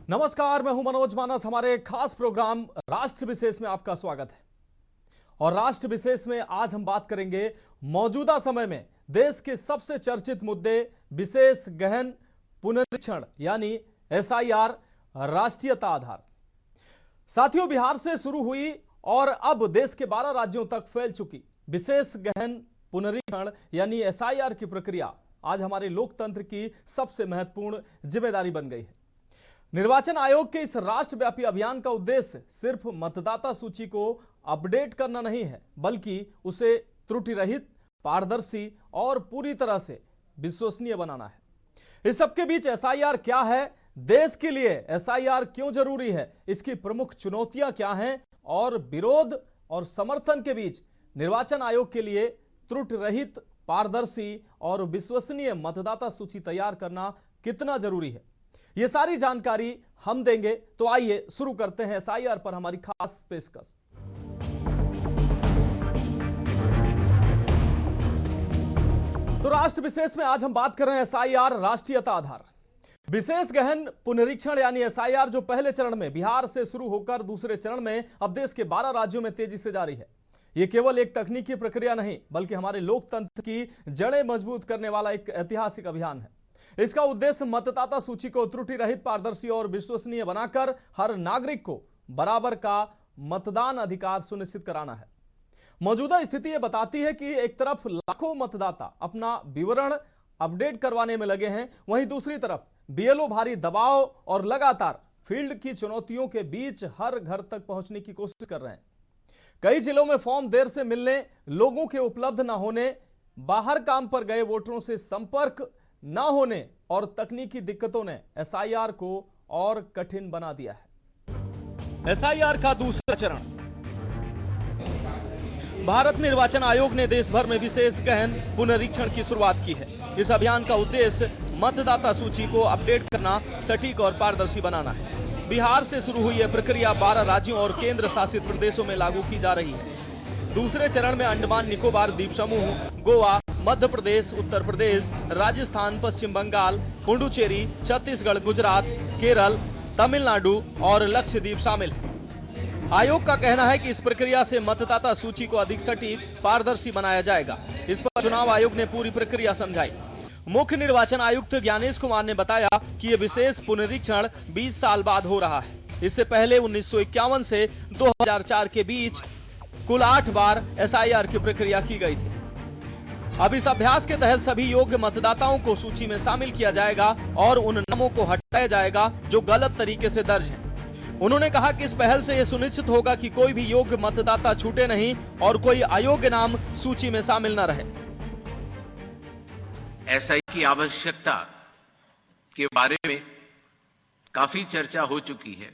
नमस्कार, मैं हूं मनोज मानस। हमारे खास प्रोग्राम राष्ट्र विशेष में आपका स्वागत है। और राष्ट्र विशेष में आज हम बात करेंगे मौजूदा समय में देश के सबसे चर्चित मुद्दे विशेष गहन पुनरीक्षण यानी एसआईआर, राष्ट्रीयता आधार। साथियों, बिहार से शुरू हुई और अब देश के 12 राज्यों तक फैल चुकी विशेष गहन पुनरीक्षण यानी एसआईआर की प्रक्रिया आज हमारे लोकतंत्र की सबसे महत्वपूर्ण जिम्मेदारी बन गई है। निर्वाचन आयोग के इस राष्ट्रव्यापी अभियान का उद्देश्य सिर्फ मतदाता सूची को अपडेट करना नहीं है, बल्कि उसे त्रुटि रहित, पारदर्शी और पूरी तरह से विश्वसनीय बनाना है। इस सबके बीच एसआईआर क्या है, देश के लिए एसआईआर क्यों जरूरी है, इसकी प्रमुख चुनौतियां क्या हैं और विरोध और समर्थन के बीच निर्वाचन आयोग के लिए त्रुटि रहित, पारदर्शी और विश्वसनीय मतदाता सूची तैयार करना कितना जरूरी है, ये सारी जानकारी हम देंगे। तो आइए शुरू करते हैं एसआईआर पर हमारी खास पेशकश। तो राष्ट्र विशेष में आज हम बात कर रहे हैं एसआईआर, राष्ट्रीयता आधार। विशेष गहन पुनरीक्षण यानी एसआईआर जो पहले चरण में बिहार से शुरू होकर दूसरे चरण में अब देश के 12 राज्यों में तेजी से जारी है। यह केवल एक तकनीकी प्रक्रिया नहीं, बल्कि हमारे लोकतंत्र की जड़ें मजबूत करने वाला एक ऐतिहासिक अभियान है। इसका उद्देश्य मतदाता सूची को त्रुटि रहित, पारदर्शी और विश्वसनीय बनाकर हर नागरिक को बराबर का मतदान अधिकार सुनिश्चित कराना है। मौजूदा स्थिति यह बताती है कि एक तरफ लाखों मतदाता अपना विवरण अपडेट करवाने में लगे हैं, वहीं दूसरी तरफ बीएलओ भारी दबाव और लगातार फील्ड की चुनौतियों के बीच हर घर तक पहुंचने की कोशिश कर रहे हैं। कई जिलों में फॉर्म देर से मिलने, लोगों के उपलब्ध न होने, बाहर काम पर गए वोटरों से संपर्क ना होने और तकनीकी दिक्कतों ने एसआईआर को और कठिन बना दिया है। एसआईआर का दूसरा चरण। भारत निर्वाचन आयोग ने देश भर में विशेष गहन पुनरीक्षण की शुरुआत की है। इस अभियान का उद्देश्य मतदाता सूची को अपडेट करना, सटीक और पारदर्शी बनाना है। बिहार से शुरू हुई यह प्रक्रिया 12 राज्यों और केंद्र शासित प्रदेशों में लागू की जा रही है। दूसरे चरण में अंडमान निकोबार द्वीप समूह, गोवा, मध्य प्रदेश, उत्तर प्रदेश, राजस्थान, पश्चिम बंगाल, पुडुचेरी, छत्तीसगढ़, गुजरात, केरल, तमिलनाडु और लक्षद्वीप शामिल हैं। आयोग का कहना है कि इस प्रक्रिया से मतदाता सूची को अधिक सटीक, पारदर्शी बनाया जाएगा। इस पर चुनाव आयोग ने पूरी प्रक्रिया समझाई। मुख्य निर्वाचन आयुक्त ज्ञानेश कुमार ने बताया कि यह विशेष पुनरीक्षण 20 साल बाद हो रहा है। इससे पहले 1951 से 2004 के बीच कुल 8 बार एसआईआर की प्रक्रिया की गई थी। अब इस अभ्यास के तहत सभी योग्य मतदाताओं को सूची में शामिल किया जाएगा और उन नामों को हटाया जाएगा जो गलत तरीके से दर्ज हैं। उन्होंने कहा कि इस पहल से यह सुनिश्चित होगा कि कोई भी योग्य मतदाता छूटे नहीं और कोई अयोग्य नाम सूची में शामिल न रहे। एसआईआर की आवश्यकता के बारे में काफी चर्चा हो चुकी है,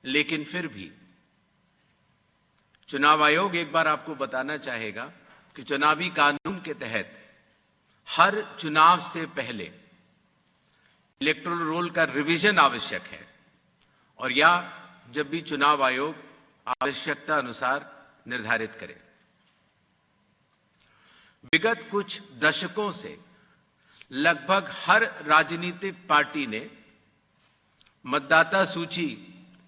लेकिन फिर भी चुनाव आयोग एक बार आपको बताना चाहेगा कि चुनावी कानून के तहत हर चुनाव से पहले इलेक्टोरल रोल का रिवीजन आवश्यक है, और या जब भी चुनाव आयोग आवश्यकता अनुसार निर्धारित करे। विगत कुछ दशकों से लगभग हर राजनीतिक पार्टी ने मतदाता सूची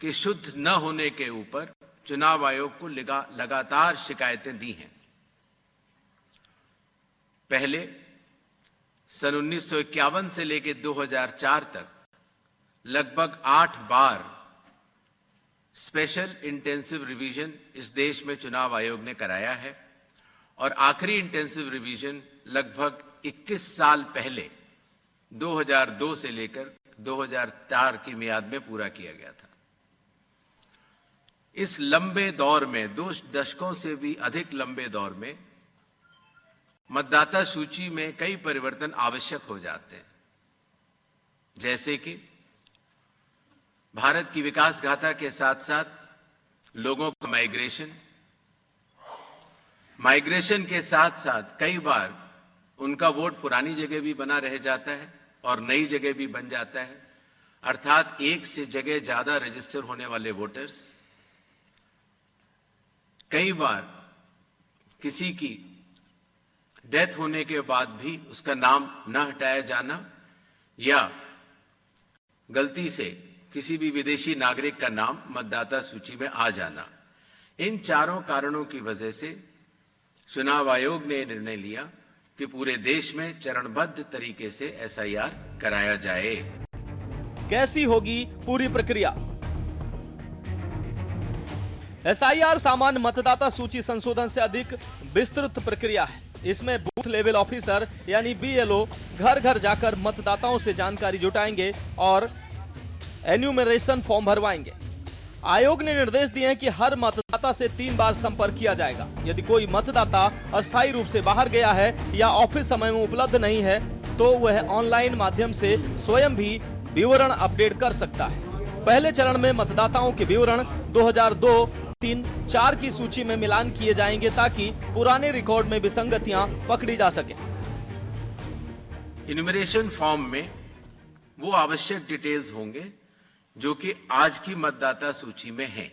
के शुद्ध न होने के ऊपर चुनाव आयोग को लगातार शिकायतें दी हैं। पहले सन 1951 से लेकर 2004 तक लगभग 8 बार स्पेशल इंटेंसिव रिवीजन इस देश में चुनाव आयोग ने कराया है, और आखिरी इंटेंसिव रिवीजन लगभग 21 साल पहले 2002 से लेकर 2004 की मियाद में पूरा किया गया था। इस लंबे दौर में, 2 दशकों से भी अधिक लंबे दौर में, मतदाता सूची में कई परिवर्तन आवश्यक हो जाते हैं, जैसे कि भारत की विकास गाथा के साथ साथ लोगों का माइग्रेशन के साथ साथ कई बार उनका वोट पुरानी जगह भी बना रह जाता है और नई जगह भी बन जाता है, अर्थात एक से जगह ज्यादा रजिस्टर होने वाले वोटर्स। कई बार किसी की डेथ होने के बाद भी उसका नाम न हटाया जाना, या गलती से किसी भी विदेशी नागरिक का नाम मतदाता सूची में आ जाना। इन चारों कारणों की वजह से चुनाव आयोग ने निर्णय लिया कि पूरे देश में चरणबद्ध तरीके से एसआईआर कराया जाए। कैसी होगी पूरी प्रक्रिया? एसआईआर सामान्य मतदाता सूची संशोधन से अधिक विस्तृत प्रक्रिया है। इसमें बूथ लेवल ऑफिसर यानी बीएलओ घर घर जाकर मतदाताओं से जानकारी जुटाएंगे और एन्यूमरेशन फॉर्म भरवाएंगे। आयोग ने निर्देश दिए हैं कि हर मतदाता से 3 बार संपर्क किया जाएगा। यदि कोई मतदाता अस्थायी रूप से बाहर गया है या ऑफिस समय में उपलब्ध नहीं है तो वह ऑनलाइन माध्यम से स्वयं भी विवरण अपडेट कर सकता है। पहले चरण में मतदाताओं के विवरण 2002, 3, 4 की सूची में मिलान किए जाएंगे ताकि पुराने रिकॉर्ड में विसंगतियां पकड़ी जा सके। इन्यूमरेशन फॉर्म में वो आवश्यक डिटेल्स होंगे जो कि आज की मतदाता सूची में है।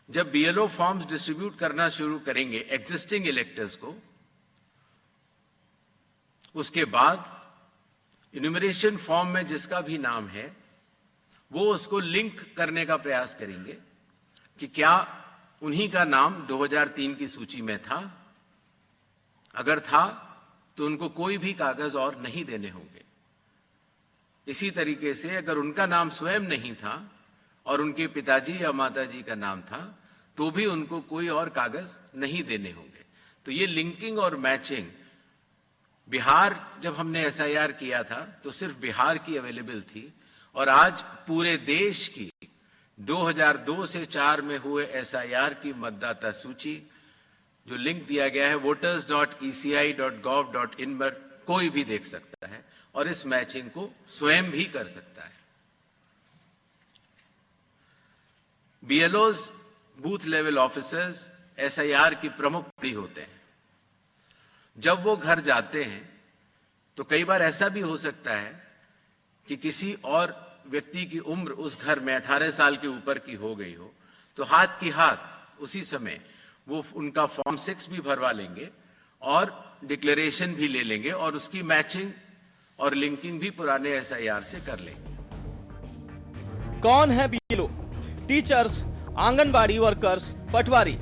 जब बीएलओ फॉर्म्स डिस्ट्रीब्यूट करना शुरू करेंगे एग्जिस्टिंग इलेक्टर्स को, उसके बाद इन्यूमरेशन फॉर्म में जिसका भी नाम है वो उसको लिंक करने का प्रयास करेंगे कि क्या उन्हीं का नाम 2003 की सूची में था। अगर था तो उनको कोई भी कागज और नहीं देने होंगे। इसी तरीके से अगर उनका नाम स्वयं नहीं था और उनके पिताजी या माताजी का नाम था तो भी उनको कोई और कागज नहीं देने होंगे। तो ये लिंकिंग और मैचिंग, बिहार जब हमने एसआईआर किया था तो सिर्फ बिहार की अवेलेबल थी और आज पूरे देश की 2002 से 4 में हुए एसआईआर की मतदाता सूची जो लिंक दिया गया है voters.eci.gov.in पर कोई भी देख सकता है और इस मैचिंग को स्वयं भी कर सकता है। बीएलओज बूथ लेवल ऑफिसर्स एसआईआर की प्रमुख कड़ी होते हैं। जब वो घर जाते हैं तो कई बार ऐसा भी हो सकता है कि किसी और व्यक्ति की उम्र उस घर में 18 साल के ऊपर की हो गई हो, तो हाथ की हाथ उसी समय वो उनका फॉर्म 6 भी भरवा लेंगे और डिक्लेरेशन भी ले लेंगे और उसकी मैचिंग और लिंकिंग भी पुराने एसआईआर से कर लेंगे। कौन है BLO? Teachers, anganwadi workers, patwari,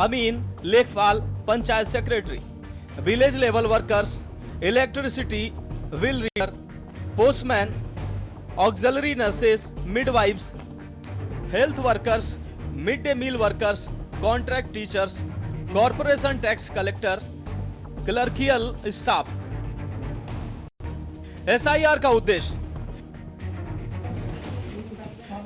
अमीन, लेखपाल, panchayat secretary, village level workers, electricity, wheel reader, postman, auxiliary nurses, midwifes, health workers, mid day meal workers, contract teachers, corporation tax collector, clerical staff. SIR का उद्देश्य।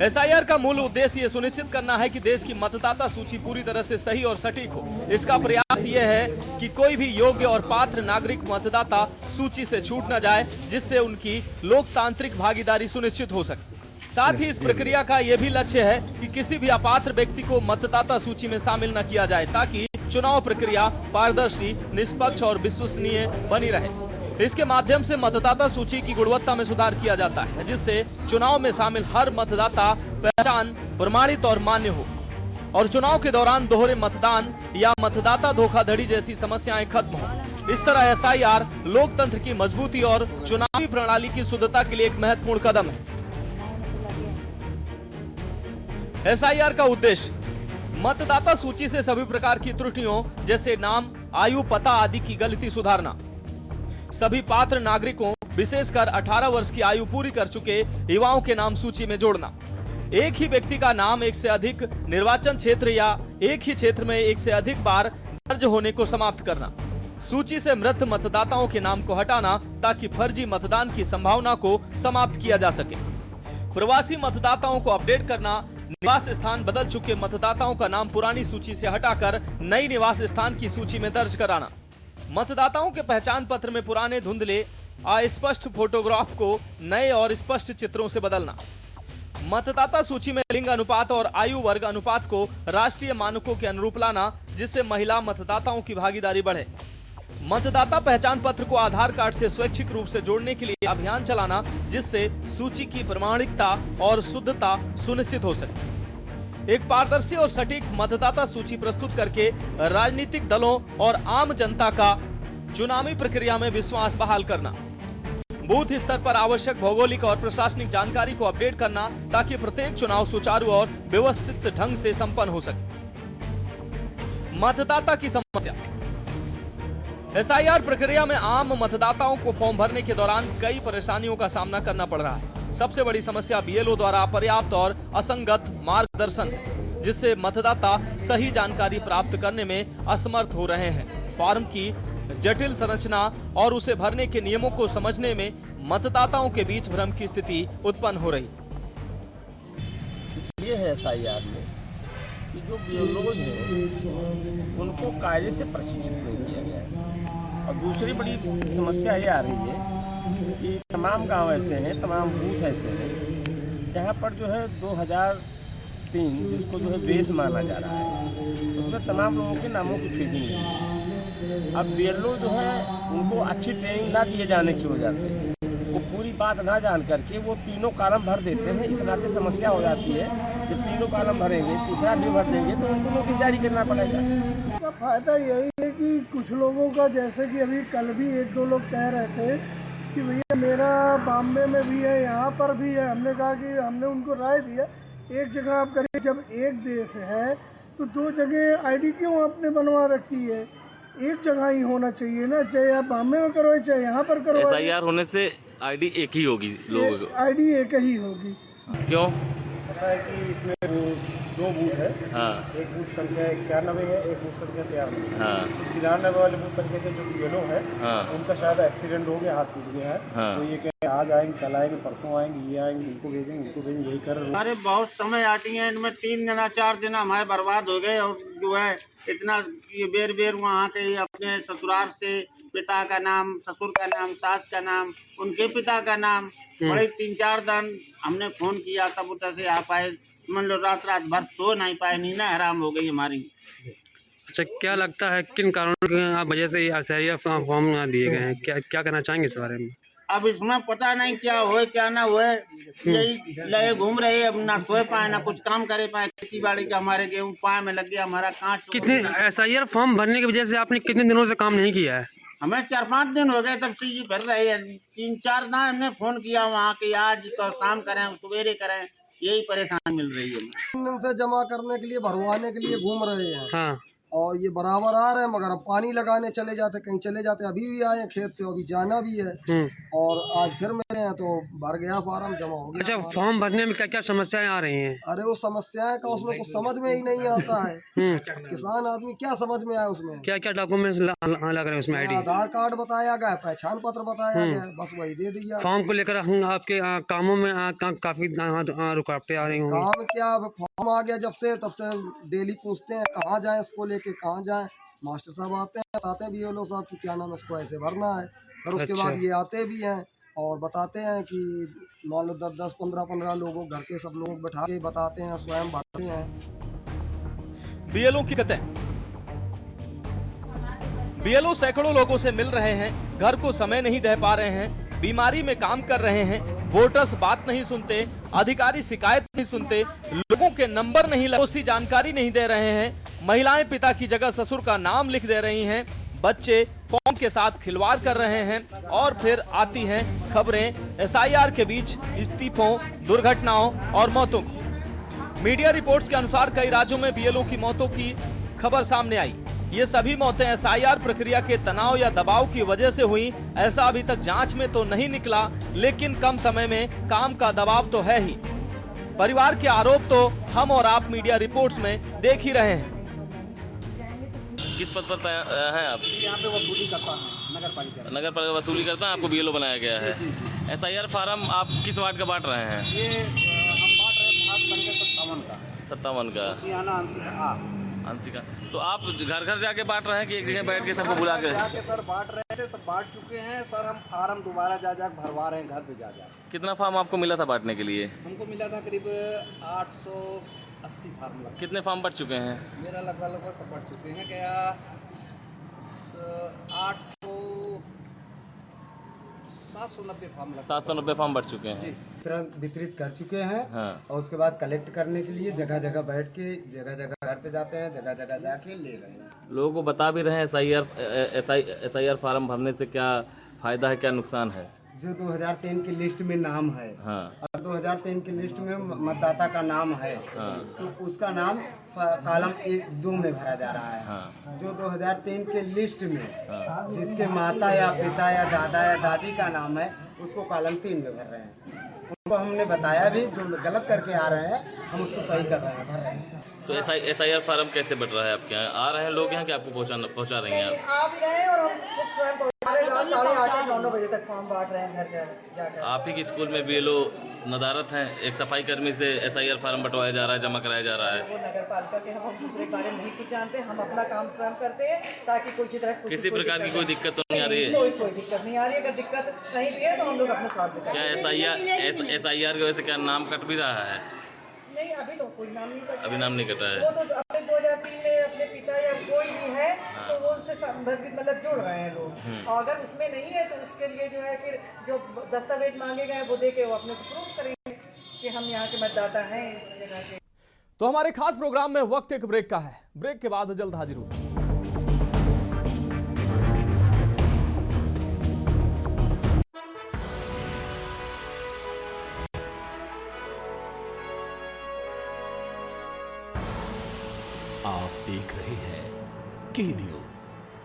एसआईआर का मूल उद्देश्य यह सुनिश्चित करना है कि देश की मतदाता सूची पूरी तरह से सही और सटीक हो। इसका प्रयास यह है कि कोई भी योग्य और पात्र नागरिक मतदाता सूची से छूट न जाए, जिससे उनकी लोकतांत्रिक भागीदारी सुनिश्चित हो सके। साथ ही इस प्रक्रिया का यह भी लक्ष्य है कि किसी भी अपात्र व्यक्ति को मतदाता सूची में शामिल न किया जाए, ताकि चुनाव प्रक्रिया पारदर्शी, निष्पक्ष और विश्वसनीय बनी रहे। इसके माध्यम से मतदाता सूची की गुणवत्ता में सुधार किया जाता है, जिससे चुनाव में शामिल हर मतदाता पहचान प्रमाणित और मान्य हो और चुनाव के दौरान दोहरे मतदान या मतदाता धोखाधड़ी जैसी समस्याएं खत्म हो। इस तरह एसआईआर लोकतंत्र की मजबूती और चुनावी प्रणाली की शुद्धता के लिए एक महत्वपूर्ण कदम है। एसआईआर का उद्देश्य मतदाता सूची से सभी प्रकार की त्रुटियों जैसे नाम, आयु, पता आदि की गलती सुधारना, सभी पात्र नागरिकों विशेषकर 18 वर्ष की आयु पूरी कर चुके युवाओं के नाम सूची में जोड़ना, एक ही व्यक्ति का नाम एक से अधिक निर्वाचन क्षेत्र या एक ही क्षेत्र में एक से अधिक बार दर्ज होने को समाप्त करना, सूची से मृत मतदाताओं के नाम को हटाना ताकि फर्जी मतदान की संभावना को समाप्त किया जा सके, प्रवासी मतदाताओं को अपडेट करना, निवास स्थान बदल चुके मतदाताओं का नाम पुरानी सूची से हटाकर नई निवास स्थान की सूची में दर्ज कराना, मतदाताओं के पहचान पत्र में पुराने धुंधले अस्पष्ट फोटोग्राफ को नए और स्पष्ट चित्रों से बदलना, मतदाता सूची में लिंग अनुपात और आयु वर्ग अनुपात को राष्ट्रीय मानकों के अनुरूप लाना, जिससे महिला मतदाताओं की भागीदारी बढ़े, मतदाता पहचान पत्र को आधार कार्ड से स्वैच्छिक रूप से जोड़ने के लिए अभियान चलाना, जिससे सूची की प्रामाणिकता और शुद्धता सुनिश्चित हो सके, एक पारदर्शी और सटीक मतदाता सूची प्रस्तुत करके राजनीतिक दलों और आम जनता का चुनावी प्रक्रिया में विश्वास बहाल करना, बूथ स्तर पर आवश्यक भौगोलिक और प्रशासनिक जानकारी को अपडेट करना ताकि प्रत्येक चुनाव सुचारू और व्यवस्थित ढंग से संपन्न हो सके। मतदाता की समस्या। एसआईआर प्रक्रिया में आम मतदाताओं को फॉर्म भरने के दौरान कई परेशानियों का सामना करना पड़ रहा है। सबसे बड़ी समस्या बीएलओ द्वारा पर्याप्त और असंगत मार्गदर्शन है, जिससे मतदाता सही जानकारी प्राप्त करने में असमर्थ हो रहे हैं। फॉर्म की जटिल संरचना और उसे भरने के नियमों को समझने में मतदाताओं के बीच भ्रम की स्थिति उत्पन्न हो रही। इसलिए है एसआईआर में कि जो बीएलओ हैं उनको कायदे से प्रशिक्षित नहीं किया गया है। और दूसरी बड़ी समस्या ये आ रही है कि तमाम गांव ऐसे हैं, तमाम बूथ ऐसे हैं जहां पर जो है 2003 जिसको जो है बेस माना जा रहा है, उसमें तमाम लोगों के नामों की फीडिंग है। अब बीएलओ जो है उनको अच्छी ट्रेनिंग ना दिए जाने की वजह से वो पूरी बात ना जान करके वो तीनों कॉलम भर देते हैं। इस नाते समस्या हो जाती है, जब तीनों कॉलम भरेंगे तीसरा भी भर देंगे तो उनको नोटिस जारी करना पड़ेगा। इसका फायदा यही है कि कुछ लोगों का, जैसे कि अभी कल भी एक दो लोग कह रहे थे कि भैया मेरा बॉम्बे में भी है, यहाँ पर भी है। हमने कहा कि हमने उनको राय दिया एक जगह आप करिए, जब एक देश है तो दो जगह आईडी क्यों आपने बनवा रखी है? एक जगह ही होना चाहिए ना, चाहे आप बॉम्बे में करवाए चाहे यहाँ पर करवाए। एसआईआर होने से आईडी एक ही होगी लोगों को, आईडी एक ही होगी। क्यों? ऐसा है कि इसमें दो बूथ है। हाँ। एक बूथ संख्या 91 है, एक बूथ संख्या 93 है। हाँ। 93 वाले बूथ संख्या के जो बीएलओ है, हाँ। उनका शायद एक्सीडेंट हो गया, हाथ टूट गया है। हाँ। तो ये कह आज आएंगे, कल आएंगे, परसों आएंगे, ये आएंगे, इनको भेजेंगे, उनको भेजेंगे, यही कर रहे हैं। अरे बहुत समय आती है, इनमें 3 दिन 4 दिन हमारे बर्बाद हो गए। और जो है इतना ये बेर बेर वहाँ के अपने ससुराल से पिता का नाम, ससुर का नाम, सास का नाम, उनके पिता का नाम, बड़े 3-4 दिन हमने फ़ोन किया तब उधर से आ पाए। मान लो रात भर सो नहीं पाए, नींद हराम हो गई हमारी। अच्छा, क्या लगता है किन कारणों की वजह से एसआईआर फॉर्म दिए गए हैं? क्या करना चाहेंगे इस बारे में? अब इसमें पता नहीं क्या होए क्या ना होए, यही लगे घूम रहे। अब ना सोए पाए ना कुछ काम करे पाए। खेती बाड़ी का हमारे गेहूँ पाए में लग गया, हमारा कांच। कितने एसआईआर फॉर्म भरने की वजह से आपने कितने दिनों से काम नहीं किया है? हमें 4-5 दिन हो गए तब से ये भर रहे हैं। 3-4 दिन हमने फोन किया वहाँ के, आज तो शाम करें सवेरे करें, यही परेशानी मिल रही है। 3 दिन से जमा करने के लिए, भरवाने के लिए घूम रहे हैं। हाँ। और ये बराबर आ रहे हैं, मगर अब पानी लगाने चले जाते, कहीं चले जाते। अभी भी आए हैं खेत से, अभी जाना भी है। और आज फिर मिले हैं तो भर गया फार्म, जमा हो गया। अच्छा, फॉर्म भरने में क्या क्या समस्याएं आ रही हैं? अरे वो समस्याएं का उसमें कुछ समझ में ही नहीं आता है। किसान आदमी क्या समझ में आया उसमें? क्या क्या डॉक्यूमेंट्स लग रहे हैं उसमें? आईडी, आधार कार्ड बताया गया, पहचान पत्र बताया गया, बस वही दे दिया। फॉर्म को लेकर आपके कामों में काफी रुकावटें आ रही होंगी। काम क्या, फॉर्म आ गया जब से तब से डेली पूछते हैं कहाँ जाएं इसको लेके, कहाँ जाएं। मास्टर साहब आते हैं, बताते हैं बीएलओ साहब की क्या नाम, इसको ऐसे भरना है। और उसके अच्छा। बाद ये आते भी हैं और बताते हैं कि मान लो 10-10, 15-15 लोगों, घर के सब लोग बैठा के बताते हैं, स्वयं भरते हैं। बीएलओ की कतें। बीएलओ सैकड़ों लोगों से मिल रहे हैं, घर को समय नहीं दे पा रहे हैं, बीमारी में काम कर रहे हैं, वोटर्स बात नहीं सुनते, अधिकारी शिकायत नहीं सुनते, लोगों के नंबर नहीं लगती, जानकारी नहीं दे रहे हैं, महिलाएं पिता की जगह ससुर का नाम लिख दे रही हैं, बच्चे फॉर्म के साथ खिलवाड़ कर रहे हैं। और फिर आती हैं खबरें एसआईआर के बीच इस्तीफों, दुर्घटनाओं और मौतों की। मीडिया रिपोर्ट्स के अनुसार कई राज्यों में बीएलओ की मौतों की खबर सामने आई। ये सभी मौतें एसआईआर प्रक्रिया के तनाव या दबाव की वजह से हुई, ऐसा अभी तक जांच में तो नहीं निकला, लेकिन कम समय में काम का दबाव तो है ही। परिवार के आरोप तो हम और आप मीडिया रिपोर्ट्स में देख ही रहे हैं। किस पद पर हैं आप? यहाँ पे वसूली करता है नगर पालिका। नगर पालिका वसूली करता है, आपको बीएलओ बनाया गया है। एसआईआर फार्म आप किस वार्ड का बांट रहे हैं? ये हम बांट रहे हैं 57 का। अंतिका। तो आप घर घर जाके बांट रहे हैं कि एक जगह बैठ के सबको बुला के? जाके सर बांट रहे थे, सब बांट चुके हैं सर। हम फार्म दोबारा जा भरवा रहे हैं घर पे जा। कितना फार्म आपको मिला था बांटने के लिए? हमको मिला था करीब 880 फार्म लगा। कितने फार्म बच चुके हैं? मेरा लगभग सब बढ़ चुके हैं। क्या 790 फार्म लगा। 790 फार्म बढ़ चुके हैं। तुरंत वितरित कर चुके हैं। हाँ। और उसके बाद कलेक्ट करने के लिए जगह जगह बैठ के, जगह जगह घर पे जाते हैं, जगह जगह जाके ले रहे हैं। लोगों को बता भी रहे हैं एसआईआर फार्म भरने से क्या फायदा है, क्या नुकसान है? जो 2003 की लिस्ट में नाम है, हाँ और 2003 की लिस्ट में मतदाता का नाम है, हाँ तो उसका नाम कॉलम 1-2 में भरा जा रहा है। हाँ जो 2003 के लिस्ट में जिसके माता या पिता या दादा या दादी का नाम है, उसको कॉलम 3 में भर रहे हैं। उनको हमने बताया भी, जो गलत करके आ रहे हैं हम उसको सही कर रहे हैं, भर रहे हैं। तो SIR फार्म कैसे बट रहा है आपके यहाँ? आ रहे हैं लोग यहाँ कि आपको पहुँचा रहे हैं आप? आ भी रहे हैं और हम खुद स्वयं पहुँचा रहे हैं। 8:30-9 बजे तक फॉर्म बांट रहे हैं घर घर जाकर। आप ही के स्कूल में BLO नदारत हैं, एक सफाई कर्मी से SIR फार्म बंटवाया जा रहा है, जमा कराया जा रहा है। वो नगर पालिका के हम दूसरे के बारे में नहीं कुछ जानते, हम अपना काम स्वयं करते हैं ताकि कोई तरह किसी प्रकार की कोई दिक्कत तो नहीं आ रही है? कोई दिक्कत नहीं आ रही है। अगर दिक्कत कहीं भी है तो हम लोग अपने स्वार्थ में क्या SIR की वजह से क्या नाम कट भी रहा है? नहीं, अभी तो कोई नाम नहीं कटा। अभी नाम नहीं कटा है। वो तो अपने 2003 में अपने पिता या कोई भी है तो वो उससे संबंधित मतलब जुड़ रहे हैं लोग, और अगर उसमें नहीं है तो उसके लिए जो है फिर जो दस्तावेज मांगे गए वो दे के वो अपने को प्रूफ करेंगे कि हम यहाँ के मतदाता हैं इस जगह के। तो हमारे खास प्रोग्राम में वक्त एक ब्रेक का है। ब्रेक के बाद जल्द हाजिर होंगे। आप देख रहे हैं के न्यूज,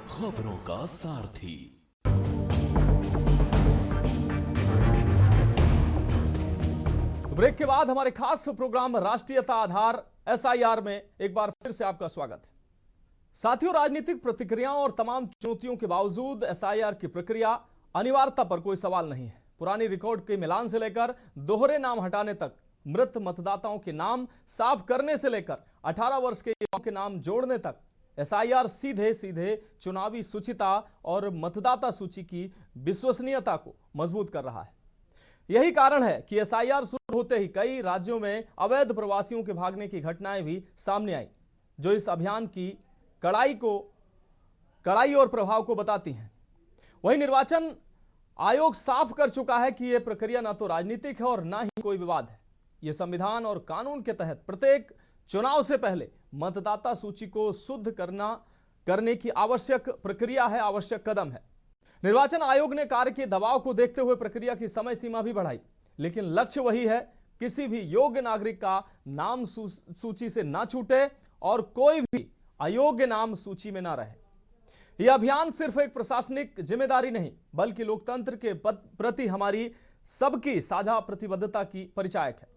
खबरों का सारथी। तो ब्रेक के बाद हमारे खास प्रोग्राम राष्ट्रीयता आधार SIR में एक बार फिर से आपका स्वागत है। साथियों, राजनीतिक प्रतिक्रियाओं और तमाम चुनौतियों के बावजूद SIR की प्रक्रिया अनिवार्यता पर कोई सवाल नहीं है। पुरानी रिकॉर्ड के मिलान से लेकर दोहरे नाम हटाने तक, मृत मतदाताओं के नाम साफ करने से लेकर 18 वर्ष के युवाओं के नाम जोड़ने तक, SIR सीधे सीधे चुनावी शुचिता और मतदाता सूची की विश्वसनीयता को मजबूत कर रहा है। यही कारण है कि SIR शुरू होते ही कई राज्यों में अवैध प्रवासियों के भागने की घटनाएं भी सामने आई, जो इस अभियान की कड़ाई और प्रभाव को बताती हैं। वहीं निर्वाचन आयोग साफ कर चुका है कि यह प्रक्रिया न तो राजनीतिक है और न ही कोई विवाद है। यह संविधान और कानून के तहत प्रत्येक चुनाव से पहले मतदाता सूची को शुद्ध करने की आवश्यक प्रक्रिया है, आवश्यक कदम है। निर्वाचन आयोग ने कार्य के दबाव को देखते हुए प्रक्रिया की समय सीमा भी बढ़ाई, लेकिन लक्ष्य वही है, किसी भी योग्य नागरिक का नाम सूची से ना छूटे और कोई भी अयोग्य नाम सूची में ना रहे। यह अभियान सिर्फ एक प्रशासनिक जिम्मेदारी नहीं, बल्कि लोकतंत्र के प्रति हमारी सबकी साझा प्रतिबद्धता की परिचायक है।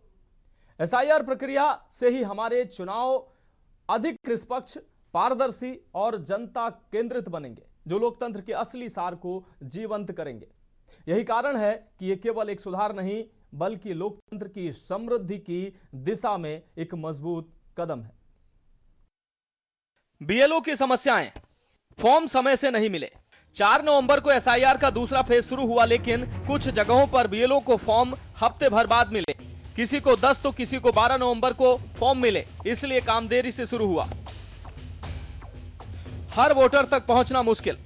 SIR प्रक्रिया से ही हमारे चुनाव अधिक निष्पक्ष, पारदर्शी और जनता केंद्रित बनेंगे, जो लोकतंत्र के असली सार को जीवंत करेंगे। यही कारण है कि यह केवल एक सुधार नहीं, बल्कि लोकतंत्र की समृद्धि की दिशा में एक मजबूत कदम है। BLO की समस्याएं, फॉर्म समय से नहीं मिले। 4 नवंबर को SIR का दूसरा फेज शुरू हुआ, लेकिन कुछ जगहों पर BLO को फॉर्म हफ्ते भर बाद मिले। किसी को 10 तो किसी को 12 नवंबर को फॉर्म मिले, इसलिए काम देरी से शुरू हुआ। हर वोटर तक पहुंचना मुश्किल।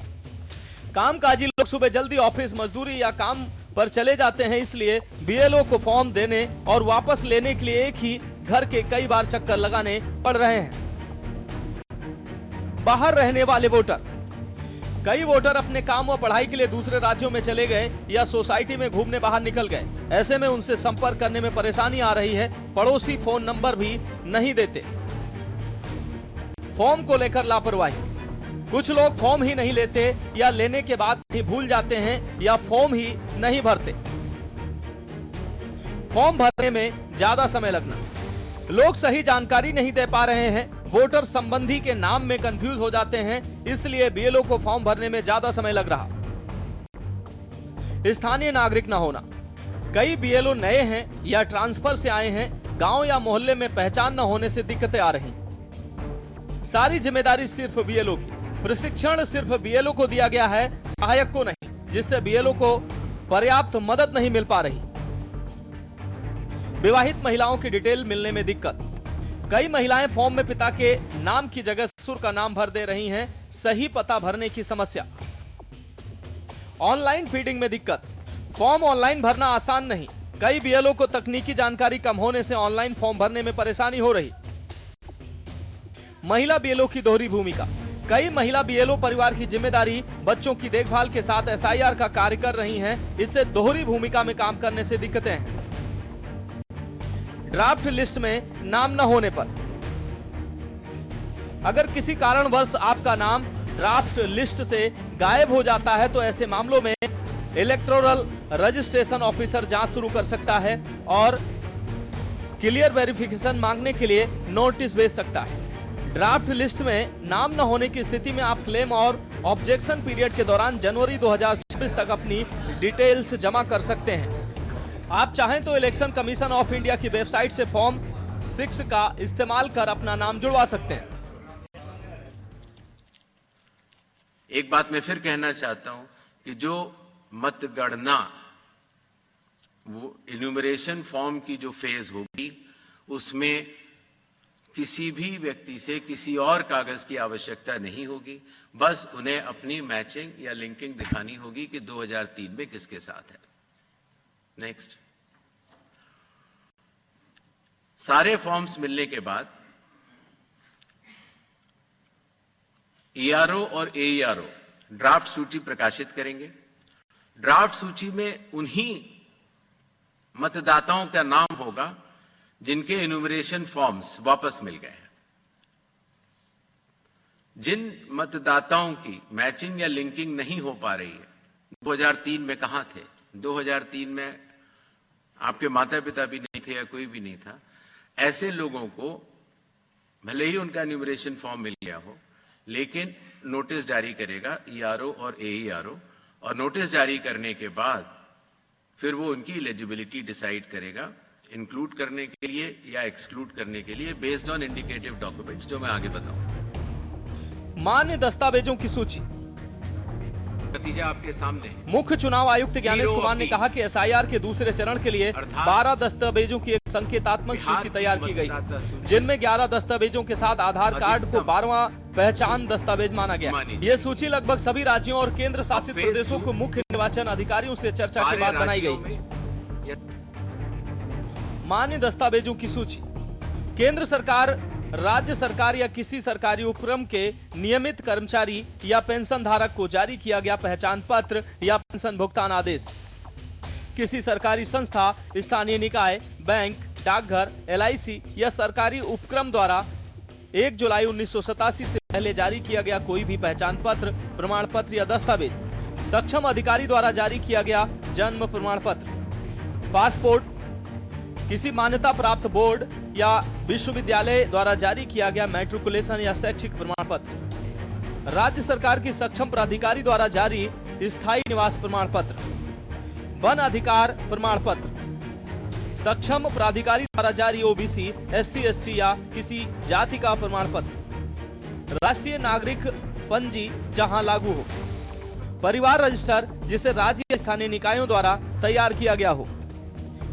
कामकाजी लोग सुबह जल्दी ऑफिस, मजदूरी या काम पर चले जाते हैं, इसलिए BLO को फॉर्म देने और वापस लेने के लिए एक ही घर के कई बार चक्कर लगाने पड़ रहे हैं। बाहर रहने वाले वोटर, कई वोटर अपने काम व पढ़ाई के लिए दूसरे राज्यों में चले गए या सोसाइटी में घूमने बाहर निकल गए। ऐसे में उनसे संपर्क करने में परेशानी आ रही है। पड़ोसी फोन नंबर भी नहीं देते। फॉर्म को लेकर लापरवाही, कुछ लोग फॉर्म ही नहीं लेते या लेने के बाद ही भूल जाते हैं या फॉर्म ही नहीं भरते। फॉर्म भरने में ज्यादा समय लगना, लोग सही जानकारी नहीं दे पा रहे हैं, वोटर संबंधी के नाम में कंफ्यूज हो जाते हैं, इसलिए BLO को फॉर्म भरने में ज्यादा समय लग रहा। स्थानीय नागरिक न होना, कई BLO नए हैं या ट्रांसफर से आए हैं, गांव या मोहल्ले में पहचान न होने से दिक्कतें आ रही। सारी जिम्मेदारी सिर्फ BLO की, प्रशिक्षण सिर्फ BLO को दिया गया है, सहायक को नहीं, जिससे BLO को पर्याप्त मदद नहीं मिल पा रही। विवाहित महिलाओं की डिटेल मिलने में दिक्कत, कई महिलाएं फॉर्म में पिता के नाम की जगह ससुर का नाम भर दे रही हैं, सही पता भरने की समस्या। ऑनलाइन फीडिंग में दिक्कत, फॉर्म ऑनलाइन भरना आसान नहीं, कई BLO को तकनीकी जानकारी कम होने से ऑनलाइन फॉर्म भरने में परेशानी हो रही। महिला BLO की दोहरी भूमिका, कई महिला बीएलओ परिवार की जिम्मेदारी बच्चों की देखभाल के साथ एसआईआर का कार्य कर रही हैं। इससे दोहरी भूमिका में काम करने से दिक्कतें हैं। ड्राफ्ट लिस्ट में नाम न होने पर अगर किसी कारणवश आपका नाम ड्राफ्ट लिस्ट से गायब हो जाता है तो ऐसे मामलों में इलेक्टोरल रजिस्ट्रेशन ऑफिसर जांच शुरू कर सकता है और क्लियर वेरिफिकेशन मांगने के लिए नोटिस भेज सकता है। ड्राफ्ट लिस्ट में नाम न होने की स्थिति में आप क्लेम और ऑब्जेक्शन पीरियड के दौरान जनवरी 2026 तक अपनी डिटेल्स जमा कर सकते हैं। आप चाहें तो इलेक्शन कमीशन ऑफ इंडिया की वेबसाइट से फॉर्म 6 का इस्तेमाल कर अपना नाम जुड़वा सकते हैं। एक बात मैं फिर कहना चाहता हूं कि जो मतगणना वो इन्यूमरेशन फॉर्म की जो फेज होगी उसमें किसी भी व्यक्ति से किसी और कागज की आवश्यकता नहीं होगी। बस उन्हें अपनी मैचिंग या लिंकिंग दिखानी होगी कि 2003 में किसके साथ है। नेक्स्ट, सारे फॉर्म्स मिलने के बाद ईआरओ और एईआरओ ड्राफ्ट सूची प्रकाशित करेंगे। ड्राफ्ट सूची में उन्हीं मतदाताओं का नाम होगा जिनके इन्यूमरेशन फॉर्म्स वापस मिल गए हैं। जिन मतदाताओं की मैचिंग या लिंकिंग नहीं हो पा रही है, 2003 में कहां थे, 2003 में आपके माता पिता भी नहीं थे या कोई भी नहीं था, ऐसे लोगों को भले ही उनका इन्यूमरेशन फॉर्म मिल गया हो लेकिन नोटिस जारी करेगा ईआरओ और एईआरओ, और नोटिस जारी करने के बाद फिर वो उनकी एलिजिबिलिटी डिसाइड करेगा इंक्लूड करने के लिए या एक्सक्लूड करने के लिए बेस्ड ऑन इंडिकेटिव डॉक्यूमेंट्स, जो मैं आगे बताऊंगा। मान्य दस्तावेजों की सूची नतीजा आपके सामने। मुख्य चुनाव आयुक्त ज्ञानेश कुमार ने कहा कि एसआईआर के दूसरे चरण के लिए 12 दस्तावेजों की एक संकेतात्मक सूची तैयार की गई, जिनमें 11 दस्तावेजों के साथ आधार कार्ड को 12वां पहचान दस्तावेज माना गया। ये सूची लगभग सभी राज्यों और केंद्र शासित प्रदेशों को मुख्य निर्वाचन अधिकारियों से चर्चा के बाद बनाई गई। मान्य दस्तावेजों की सूची केंद्र सरकार, राज्य सरकार या किसी सरकारी उपक्रम के नियमित कर्मचारी या पेंशन धारक को जारी किया गया पहचान पत्र या पेंशन भुगतान आदेश, किसी सरकारी संस्था, स्थानीय निकाय, बैंक, डाकघर, एलआईसी या सरकारी उपक्रम द्वारा 1 जुलाई 1987 से पहले जारी किया गया कोई भी पहचान पत्र, प्रमाण पत्र या दस्तावेज, सक्षम अधिकारी द्वारा जारी किया गया जन्म प्रमाण पत्र, पासपोर्ट, किसी मान्यता प्राप्त बोर्ड या विश्वविद्यालय द्वारा जारी किया गया मैट्रिकुलेशन या शैक्षिक प्रमाण पत्र, राज्य सरकार की सक्षम प्राधिकारी द्वारा जारी स्थायी निवास प्रमाण पत्र, वन अधिकार प्रमाण पत्र, सक्षम प्राधिकारी द्वारा जारी ओबीसी, एससी, एसटी या किसी जाति का प्रमाण पत्र, राष्ट्रीय नागरिक पंजी जहां लागू हो, परिवार रजिस्टर जिसे राज्य या स्थानीय निकायों द्वारा तैयार किया गया हो,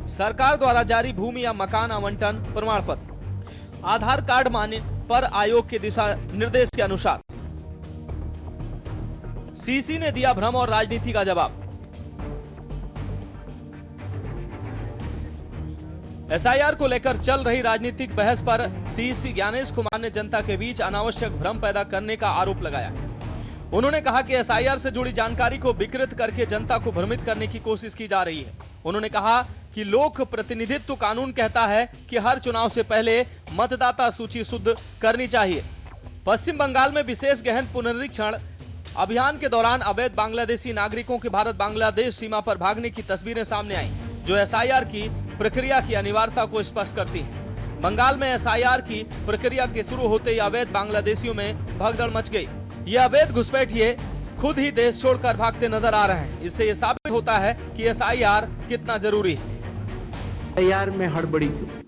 सरकार द्वारा जारी भूमि या मकान आवंटन प्रमाण पत्र, आधार कार्ड मान्य पर आयोग के दिशा निर्देश के अनुसार। सीसी ने दिया भ्रम और राजनीति का जवाब। एसआईआर को लेकर चल रही राजनीतिक बहस पर सीसी ज्ञानेश कुमार ने जनता के बीच अनावश्यक भ्रम पैदा करने का आरोप लगाया। उन्होंने कहा कि एसआईआर से जुड़ी जानकारी को विकृत करके जनता को भ्रमित करने की कोशिश की जा रही है। उन्होंने कहा कि लोक प्रतिनिधित्व कानून कहता है कि हर चुनाव से पहले मतदाता सूची शुद्ध करनी चाहिए। पश्चिम बंगाल में विशेष गहन पुनरीक्षण अभियान के दौरान अवैध बांग्लादेशी नागरिकों के भारत बांग्लादेश सीमा पर भागने की तस्वीरें सामने आई, जो एसआईआर की प्रक्रिया की अनिवार्यता को स्पष्ट करती है। बंगाल में एसआईआर की प्रक्रिया के शुरू होते ही अवैध बांग्लादेशियों में भगदड़ मच गई। ये अवैध घुसपैठिए खुद ही देश छोड़कर भागते नजर आ रहे हैं। इससे ये साबित होता है कि एसआईआर कितना जरूरी है। एसआईआर में हड़बड़ी क्यों?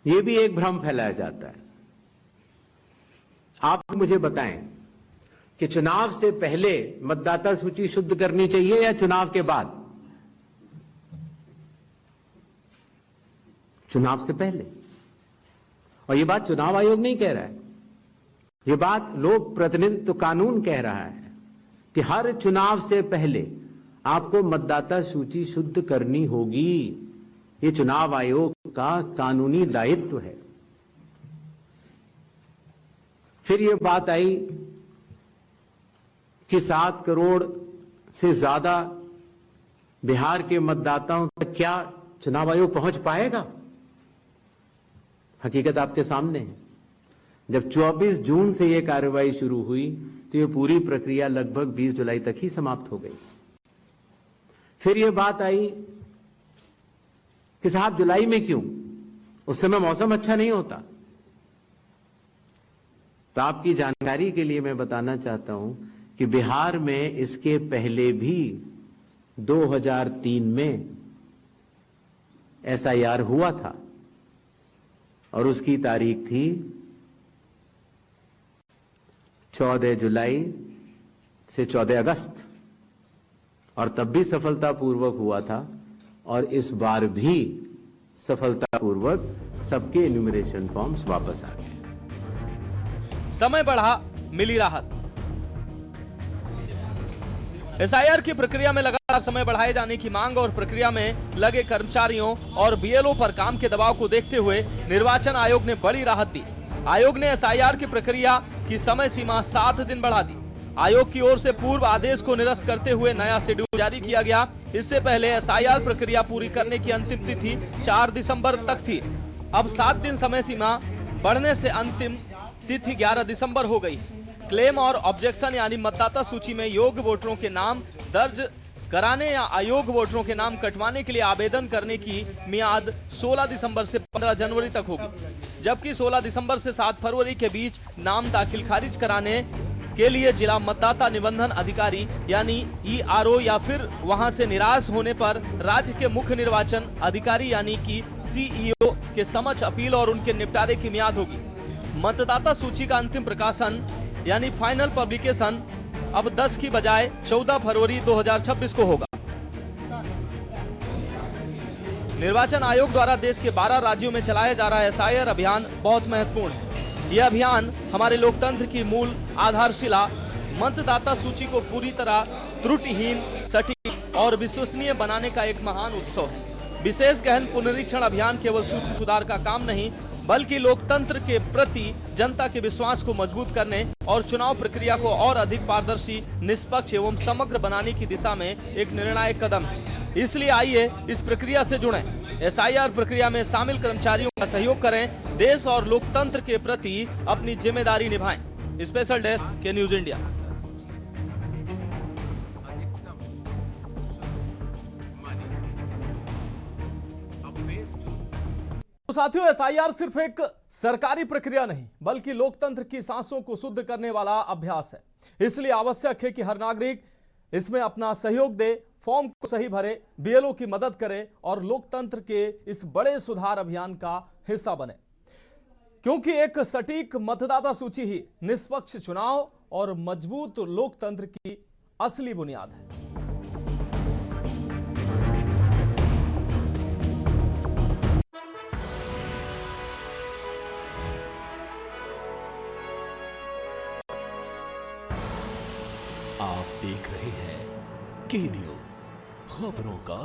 ये भी एक भ्रम फैलाया जाता है। आप मुझे बताएं कि चुनाव से पहले मतदाता सूची शुद्ध करनी चाहिए या चुनाव के बाद? चुनाव से पहले। और ये बात चुनाव आयोग नहीं कह रहा है, ये बात लोक प्रतिनिधित्व कानून कह रहा है कि हर चुनाव से पहले आपको मतदाता सूची शुद्ध करनी होगी। ये चुनाव आयोग का कानूनी दायित्व है। फिर ये बात आई कि 7 करोड़ से ज्यादा बिहार के मतदाताओं तक क्या चुनाव आयोग पहुंच पाएगा? हकीकत आपके सामने है। जब 24 जून से यह कार्रवाई शुरू हुई तो यह पूरी प्रक्रिया लगभग 20 जुलाई तक ही समाप्त हो गई। फिर यह बात आई कि साहब जुलाई में क्यों? उस समय मौसम अच्छा नहीं होता। तो आपकी जानकारी के लिए मैं बताना चाहता हूं कि बिहार में इसके पहले भी 2003 में SIR हुआ था और उसकी तारीख थी 14 जुलाई से 14 अगस्त और तब भी सफलतापूर्वक हुआ था और इस बार भी सफलतापूर्वक सबके एन्यूमरेशन फॉर्म्स वापस आ गए। समय बढ़ा, मिली राहत। SIR की प्रक्रिया में लगातार समय बढ़ाए जाने की मांग और प्रक्रिया में लगे कर्मचारियों और BLO पर काम के दबाव को देखते हुए निर्वाचन आयोग ने बड़ी राहत दी। आयोग ने SIR की प्रक्रिया की समय सीमा 7 दिन बढ़ा दी। आयोग की ओर से पूर्व आदेश को निरस्त करते हुए नया शेड्यूल जारी किया गया। इससे पहले SIR प्रक्रिया पूरी करने की अंतिम तिथि 4 दिसंबर तक थी। अब 7 दिन समय सीमा बढ़ने से अंतिम तिथि 11 दिसंबर हो गई। क्लेम और ऑब्जेक्शन यानी मतदाता सूची में योग्य वोटरों के नाम दर्ज कराने या अयोग्य वोटरों के नाम कटवाने के लिए आवेदन करने की मियाद 16 दिसंबर से 15 जनवरी तक होगी, जबकि 16 दिसंबर से 7 फरवरी के बीच नाम दाखिल खारिज कराने के लिए जिला मतदाता निबंधन अधिकारी यानी ERO या फिर वहां से निराश होने पर राज्य के मुख्य निर्वाचन अधिकारी यानी कि CEO के समक्ष अपील और उनके निपटारे की मियाद होगी। मतदाता सूची का अंतिम प्रकाशन यानी फाइनल पब्लिकेशन अब 10 की बजाय 14 फरवरी 2026 को होगा। निर्वाचन आयोग द्वारा देश के 12 राज्यों में चलाया जा रहा SIR अभियान बहुत महत्वपूर्ण है। यह अभियान हमारे लोकतंत्र की मूल आधारशिला मतदाता सूची को पूरी तरह त्रुटिहीन, सटीक और विश्वसनीय बनाने का एक महान उत्सव है। विशेष गहन पुनरीक्षण अभियान केवल सूची सुधार का काम नहीं, बल्कि लोकतंत्र के प्रति जनता के विश्वास को मजबूत करने और चुनाव प्रक्रिया को और अधिक पारदर्शी, निष्पक्ष एवं समग्र बनाने की दिशा में एक निर्णायक कदम है। इसलिए आइए इस प्रक्रिया से जुड़ें, SIR प्रक्रिया में शामिल कर्मचारियों का सहयोग करें, देश और लोकतंत्र के प्रति अपनी जिम्मेदारी निभाएं। स्पेशल डेस्क के न्यूज इंडिया। तो साथियों, SIR सिर्फ एक सरकारी प्रक्रिया नहीं बल्कि लोकतंत्र की सांसों को शुद्ध करने वाला अभ्यास है। इसलिए आवश्यक है कि हर नागरिक इसमें अपना सहयोग दे, फॉर्म को सही भरे, BLO की मदद करे और लोकतंत्र के इस बड़े सुधार अभियान का हिस्सा बने, क्योंकि एक सटीक मतदाता सूची ही निष्पक्ष चुनाव और मजबूत लोकतंत्र की असली बुनियाद है। आप देख रहे हैं के न्यूज, खबरों का